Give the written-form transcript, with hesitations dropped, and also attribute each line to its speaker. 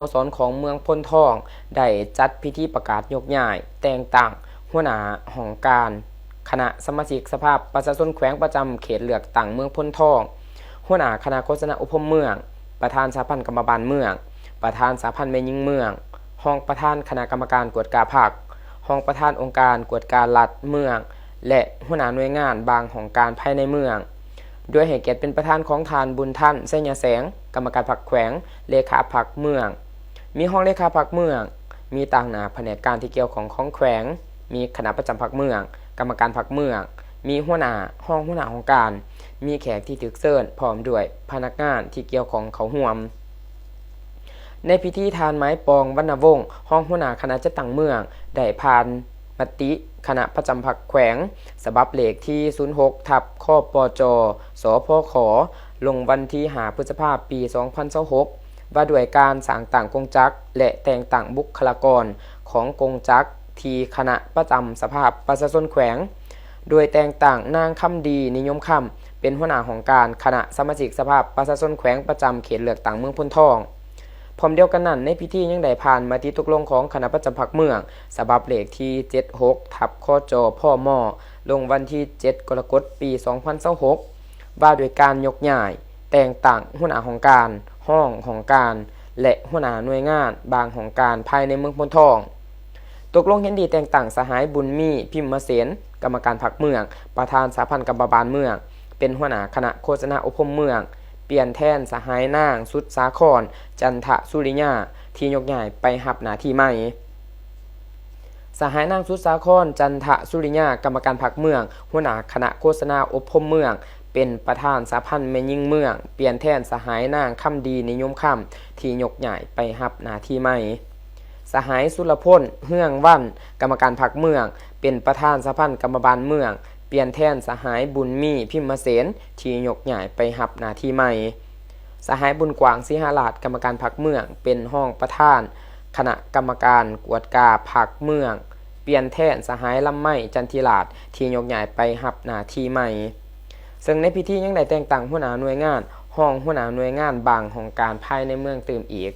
Speaker 1: สโมสรของเมืองพนทองได้จัดพิธีประกาศยกย้ายแต่งตั้งหัวหน้าห้องการคณะสมาชิกสภาประชาชนแขวงประจำเขตเลือกตั้งเมืองพนทองหัวหน้าคณะโฆษณาอุปมเมืองประธานสหพันธ์กรรมบาลเมืองประธานสหพันธ์แม่หญิงเมืองห้องประธานคณะกรรมการกวดกาภาคห้องประธานองค์การกวดการรัฐเมืองและหัวหน้าหน่วยงานบางของการภายในเมืองโดยให้เกียรติเป็นประธานของทานบุญท่านเสญแสงกรรมการพรรคแขวงเลขาพรรคเมืองมีห้องเลขาพรรคเมืองมีต่างหน้าแผนกการที่เกี่ยวของแขวงมีคณะประจำพรรคเมืองกรรมการพรรคเมืองมีหัวหน้าของการมีแขกที่ถึกเชิญพร้อมด้วยพนักงานที่เกี่ยวของเขาร่วมในพิธีทานไม้ปองวรรณวงศ์ห้องหัวหน้าคณะจัดตั้งเมืองได้ผ่านมติคณะประจำพรรคแขวงฉบับเลขที่06ทับข้อปจสพขลงวันที่5พฤษภาคมปี2026ว่าด้วยการสร้างต่างกงจักรและแต่งตั้งบุคลากรของกงจักรที่คณะประจำสภาประชาชนแขวงโดยแต่งตั้งนางคำดีนิยมคำเป็นหัวหน้าของการคณะสมาชิกสภาประชาชนแขวงประจำเขตเลือกตั้งเมืองพนทองพร้อมเดียวกันนั้นในพิธียังได้ผ่านมติตกลงของคณะประจำพรรคเมืองฉบับเลขที่76ทับข้อจพ่อมอลงวันที่7กรกฎาคมปี2026ว่าโดยการยกย้ายแต่งตั้งหัวหน้าของการห้องของการและหัวหน้าหน่วยงานบางของการภายในเมืองพนทองตกลงเห็นดีแต่งตั้งสหายบุญมีพิมพ์เสนกรรมการพรรคเมืองประธานสหพันธ์กรรมบาลเมืองเป็นหัวหน้าคณะโฆษณาอุปมเมืองเปลี่ยนแทนสหายนางสุดสาครจันทสุริยาที่ยกย้ายไปรับหน้าที่ใหม่สหายนางสุดสาครจันทสุริยากรรมการพรรคเมืองหัวหน้าคณะโฆษณาอุปมเมืองเป็นประธานสหพันธ์แม่หญิงเมืองเปลี่ยนแทนสหายนางคำดีนิยมคำที่ยกย้ายไปรับหน้าที่ใหม่สหายสุรพลเฮืองวันกรรมการพรรคเมืองเป็นประธานสหพันธ์กรรมบาลเมืองเปลี่ยนแทนสหายบุญมีพิมพ์เสนที่ยกย้ายไปรับหน้าที่ใหม่สหายบุญกวางสิหราชกรรมการพรรคเมืองเป็นห้องประธานคณะกรรมการกวดกาพรรคเมืองเปลี่ยนแทนสหายลำไม้จันทิราชที่ยกย้ายไปรับหน้าที่ใหม่ซึ่งในพิธียังได้แต่งตั้งหัวหน้าหน่วยงานห้องหัวหน้าหน่วยงานบางของการภายในเมืองตื่มอีก